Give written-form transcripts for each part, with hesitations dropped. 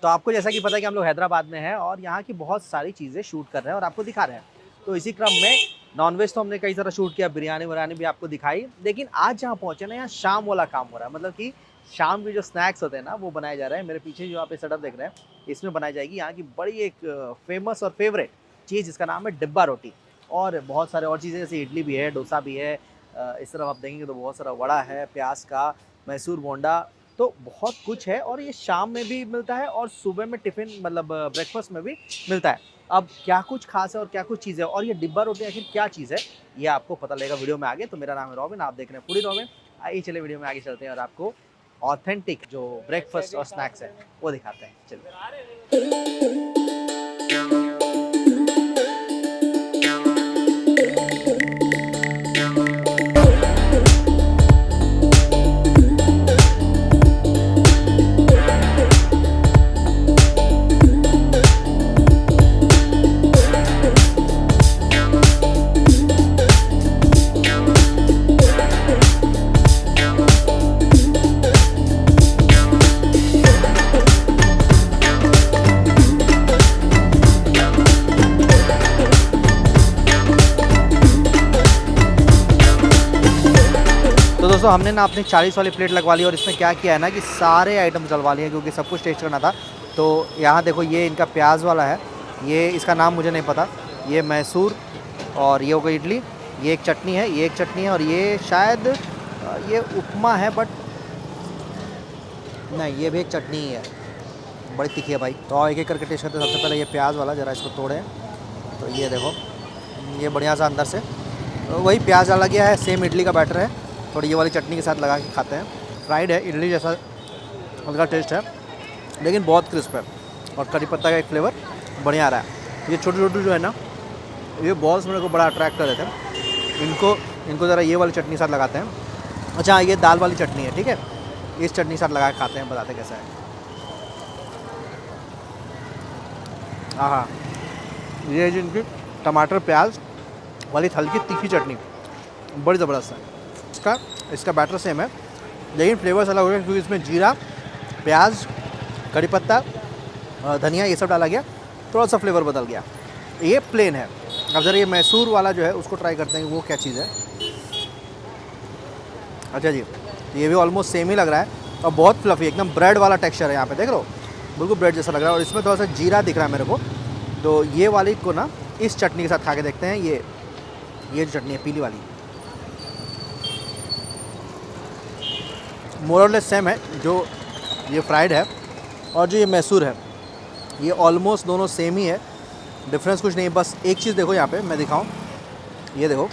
तो आपको जैसा कि पता है कि हम लोग हैदराबाद में हैं और यहाँ की बहुत सारी चीज़ें शूट कर रहे हैं और आपको दिखा रहे हैं। तो इसी क्रम में नॉनवेज तो हमने कई सारा शूट किया, बिरयानी विरयानी भी आपको दिखाई, लेकिन आज जहाँ पहुँचे ना, यहाँ शाम वाला काम हो रहा है। मतलब कि शाम के जो स्नैक्स होते हैं ना, वो बनाए जा रहे हैं। मेरे पीछे जो आप ये सेटअप देख रहे हैं, इसमें बनाई जाएगी यहाँ की बड़ी एक फेमस और फेवरेट चीज़, जिसका नाम है डिब्बा रोटी। और बहुत सारे और चीज़ें, जैसे इडली भी है, डोसा भी है, इस तरफ आप देखेंगे तो बहुत सारा वड़ा है, प्याज का, मैसूर बोंडा, तो बहुत कुछ है। और ये शाम में भी मिलता है और सुबह में टिफ़िन मतलब ब्रेकफास्ट में भी मिलता है। अब क्या कुछ ख़ास है और क्या कुछ चीज़ है और ये डिब्बा रोटी आखिर क्या चीज़ है, ये आपको पता लगेगा वीडियो में आगे। तो मेरा नाम है रॉबिन, आप देख रहे हैं फूडी रॉबिन। आइए चलिए वीडियो में आगे चलते हैं और आपको ऑथेंटिक जो ब्रेकफास्ट और स्नैक्स है वो दिखाते हैं। चलिए। तो दोस्तों हमने ना अपनी 40 वाली प्लेट लगवा ली और इसमें क्या किया है ना कि सारे आइटम डलवा लिए क्योंकि सब कुछ टेस्ट करना था। तो यहाँ देखो, ये इनका प्याज वाला है, ये इसका नाम मुझे नहीं पता, ये मैसूर, और ये हो गई इडली, ये एक चटनी है, ये एक चटनी है, और ये शायद ये उपमा है, बट नहीं, ये भी एक चटनी ही है, बड़ी तीखी है भाई। तो एक एक करके टेस्ट करते हैं। सबसे पहले ये प्याज वाला, ज़रा इसको तोड़ें, तो ये देखो, ये बढ़िया सा अंदर से वही प्याज डाला गया है, सेम इडली का बैटर है, थोड़ी ये वाली चटनी के साथ लगा के खाते हैं। फ्राइड है, इडली जैसा उनका टेस्ट है, लेकिन बहुत क्रिस्प है और करी पत्ता का एक फ्लेवर बढ़िया आ रहा है। ये छोटे छोटे जो है ना, ये बॉल्स मेरे को बड़ा अट्रैक्ट कर देते हैं। इनको ज़रा ये वाली चटनी के साथ लगाते हैं। अच्छा, ये दाल वाली चटनी है, ठीक है, इस चटनी के साथ लगा के खाते हैं, बताते कैसा है। हाँ, ये जिनकी टमाटर प्याज वाली हल्की तीखी चटनी बड़ी ज़बरदस्त है। इसका बैटर सेम है, लेकिन फ्लेवर्स अलग हो गए क्योंकि इसमें जीरा, प्याज, करी पत्ता, धनिया, ये सब डाला गया, थोड़ा सा फ्लेवर बदल गया। ये प्लेन है। अब ज़रा ये मैसूर वाला जो है उसको ट्राई करते हैं, वो क्या चीज़ है। अच्छा जी, ये भी ऑलमोस्ट सेम ही लग रहा है और बहुत फ्लफी, एकदम ब्रेड वाला टेक्सचर है। यहाँ पे देख लो, बिल्कुल ब्रेड जैसा लग रहा है और इसमें थोड़ा सा जीरा दिख रहा है मेरे को। तो ये वाली को ना इस चटनी के साथ खा के देखते हैं। ये जो चटनी है पीली वाली, मोर और लेस सेम है। जो ये फ्राइड है और जो ये मैसूर है, ये ऑलमोस्ट दोनों सेम ही है, डिफरेंस कुछ नहीं। बस एक चीज़ देखो यहाँ पे मैं दिखाऊँ, ये देखो,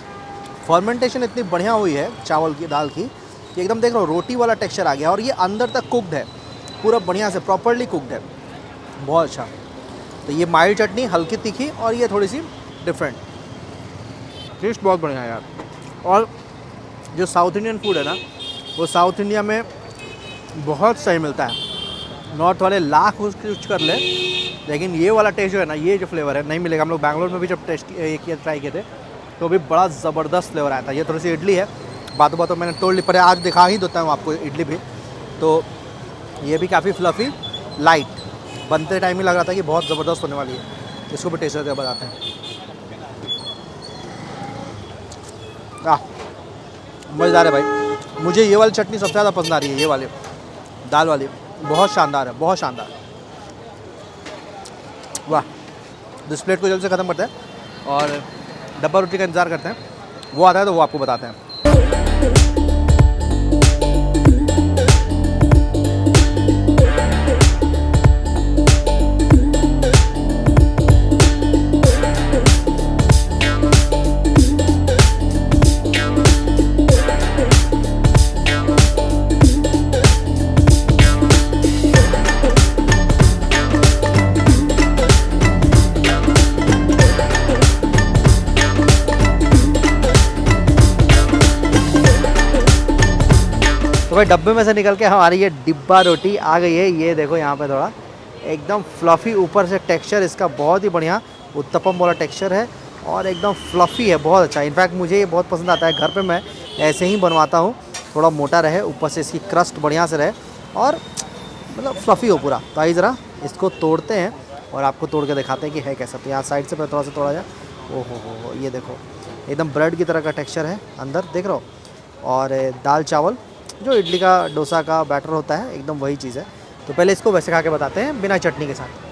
फर्मेंटेशन इतनी बढ़िया हुई है चावल की, दाल की, कि एकदम देख रहा हो रोटी वाला टेक्सचर आ गया और ये अंदर तक कुकड है, पूरा बढ़िया से प्रॉपरली कुकड है, बहुत अच्छा। तो ये माइल्ड चटनी, हल्की तीखी, और ये थोड़ी सी डिफरेंट, टेस्ट बहुत बढ़िया है यार। और जो साउथ इंडियन फूड है ना, वो साउथ इंडिया में बहुत सही मिलता है। नॉर्थ वाले लाख कुछ कर ले, लेकिन ये वाला टेस्ट जो है ना, ये जो फ्लेवर है नहीं मिलेगा। हम लोग बैंगलोर में भी जब टेस्ट किया, ट्राई किए थे, तो भी बड़ा ज़बरदस्त फ्लेवर आया था। ये थोड़ी सी इडली है, बातों बातों मैंने तोड़ ली, पर आज दिखा ही देता हूँ आपको इडली भी। तो ये भी काफ़ी फ्लफ़ी, लाइट, बनते टाइम ही लग रहा था कि बहुत ज़बरदस्त होने वाली है। इसको भी टेस्ट करके बताते हैं। मज़ेदार है भाई। मुझे ये वाली चटनी सबसे ज़्यादा पसंद आ रही है, ये वाली दाल वाली, बहुत शानदार है, बहुत शानदार। वाह, इस प्लेट को जल्द से ख़त्म करते हैं और डब्बा रोटी का इंतज़ार करते हैं, वो आता है तो वो आपको बताते हैं। तो भाई डब्बे में से निकल के हमारी ये डिब्बा रोटी आ गई है। ये देखो यहाँ पे थोड़ा एकदम फ्लफ़ी, ऊपर से टेक्सचर इसका बहुत ही बढ़िया उत्तपम वाला टेक्सचर है और एकदम फ्लफ़ी है, बहुत अच्छा। इनफैक्ट मुझे ये बहुत पसंद आता है, घर पे मैं ऐसे ही बनवाता हूँ, थोड़ा मोटा रहे, ऊपर से इसकी क्रस्ट बढ़िया से रहे और मतलब फ्लफ़ी हो पूरा। तो आइए ज़रा इसको तोड़ते हैं और आपको तोड़ के दिखाते हैं कि है कैसा। तो यहाँ साइड से थोड़ा सा तोड़ा जाए, ओहो हो, ये देखो एकदम ब्रेड की तरह का टेक्सचर है अंदर, देख रहे हो। और दाल चावल जो इडली का डोसा का बैटर होता है, एकदम वही चीज़ है। तो पहले इसको वैसे खा के बताते हैं बिना चटनी के साथ।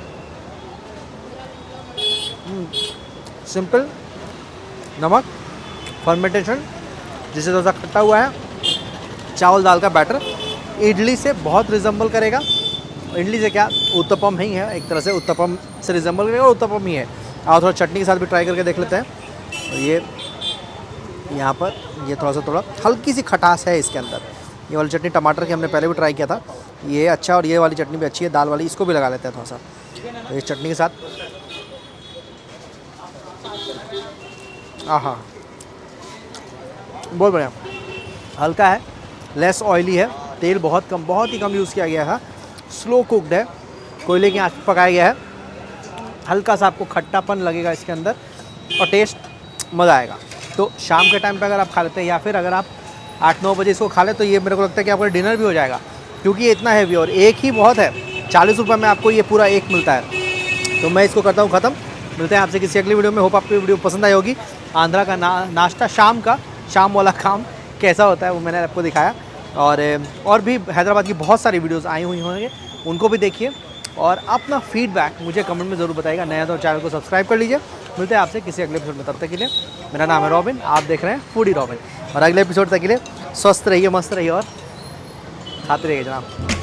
सिंपल नमक, फर्मेंटेशन जिसे थोड़ा सा खट्टा हुआ है, चावल दाल का बैटर इडली से बहुत रिजेंबल करेगा। इडली से क्या, उत्तपम ही है एक तरह से, उत्तपम से रिजेंबल करेगा और उत्तपम ही है। आप थोड़ा चटनी के साथ भी ट्राई करके देख लेते हैं। और ये यहाँ पर ये थोड़ा हल्की सी खटास है इसके अंदर। ये वाली चटनी टमाटर की हमने पहले भी ट्राई किया था, ये अच्छा, और ये वाली चटनी भी अच्छी है दाल वाली, इसको भी लगा लेते हैं थोड़ा सा। तो इस चटनी के साथ हाँ, बहुत बढ़िया, हल्का है, लेस ऑयली है, तेल बहुत ही कम यूज़ किया गया है, स्लो कुकड है, कोयले की आंच पर पकाया गया है। हल्का सा आपको खट्टापन लगेगा इसके अंदर और टेस्ट मज़ा आएगा। तो शाम के टाइम पे अगर आप खा लेते हैं या फिर अगर आप 8-9 बजे इसको खा लें तो ये मेरे को लगता है कि आपका डिनर भी हो जाएगा, क्योंकि ये इतना हैवी और एक ही बहुत है। 40 रुपये में आपको ये पूरा एक मिलता है। तो मैं इसको करता हूँ ख़त्म। मिलते हैं आपसे किसी अगली वीडियो में। होप आपको वीडियो पसंद आई होगी। आंध्रा का नाश्ता शाम वाला काम कैसा होता है वो मैंने आपको दिखाया। और भी हैदराबाद की बहुत सारी वीडियोस आई हुई होंगे, उनको भी देखिए और अपना फीडबैक मुझे कमेंट में ज़रूर बताइएगा। नया तो चैनल को सब्सक्राइब कर लीजिए। मिलते हैं आपसे किसी अगले एपिसोड में, तब तक के लिए मेरा नाम है रॉबिन, आप देख रहे हैं फूडी रॉबिन। और अगले एपिसोड तक के लिए स्वस्थ रहिए, मस्त रहिए और खाते रहिए जनाब।